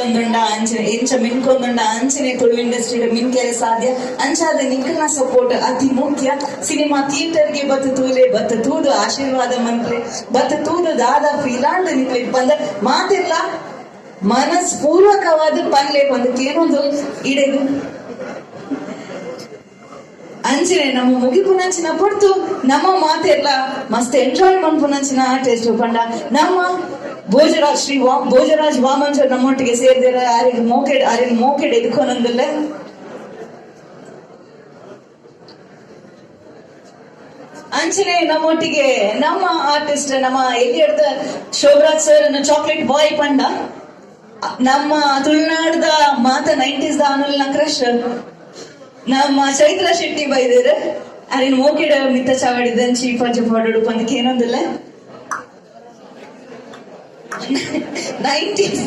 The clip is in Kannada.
ಒಂದುಂಡ ಅಂಚನೆ ಎಂಚ ಮಿನ್ಕೊಂದುಂಡ ಅಂಚನೆ ತುಳು ಇಂಡಸ್ಟ್ರಿ ಮಿನ್ಕೆರೆ ಸಾಧ್ಯ ಅಂಚಾದ ನಿಖನ ಸಪೋರ್ಟ್ ಅತಿ ಮುಖ್ಯ. ಸಿನಿಮಾ ಥಿಯೇಟರ್ಗೆ ಬತ್ತು ತೂಲೆ ಬತ್ತು ತೂದು ಆಶೀರ್ವಾದ ಮಂತ್ರೆ ಬತ್ತು ತೂದು ದಾದಾಪು ಇಲಾಂಡ್ ನಿಕ್ಲೆ ಬಂದ ಮಾತೆಲ್ಲ ಮನಸ್ಪೂರ್ವಕವಾದ ಪನ್ಲೆ ಬಂದಕ್ಕೆ ಏನೊಂದು ಇಡೆದು ಅಂಚನೆ ನಮ್ಮ ಮುಗಿಪುನಂಚಿನ ಪೊಡ್ತು ನಮ್ಮ ಮಾತೆಲ್ಲ ಮಸ್ತ್ ಎಂಜಾಯ್ ಮಾಡ್ಪುನಂಚಿನ ಟೇಸ್ಟ್ ಪಂಡ ನಮ್ಮ ಭೋಜರಾಜ್ ಭೋಜರಾಜ್ ವಾಮಂಜರ್ ನಮ್ಮೊಟ್ಟಿಗೆ ಸೇರಿದಿರ ಆರಿಗೆ ಮೋಕೆಡ್ ಎದ್ಕೊಂಡಂಗಲ್ಲ ಅಂಚನೆ ನಮ್ಮೊಟ್ಟಿಗೆ ನಮ್ಮ ಆರ್ಟಿಸ್ಟ್ ನಮ್ಮ ಎಲ್ಲಿಯಡ್ದ ಶೋಭರಾಜ್ ಸರ್ ಚಾಕ್ಲೇಟ್ ಬಾಯ್ ಪಂಡ ನಮ್ಮ ತುಳುನಾಡದ ಮಾತ 90s ಅನುಲ್ನ ಕ್ರಶ್ ನಮ್ಮ ಚೈತ್ರ ಶೆಟ್ಟಿ ಬೈದೇರ ಅರಿನ್ ಮೋಕೆಡ ಮಿತ್ತ ಚಾವಡಿದಂಚಿ ಪಂಚ ಪಾಡೋಡು ಪಂದಕ್ಕೆ ಏನೊಂದಿಲ್ಲ 90s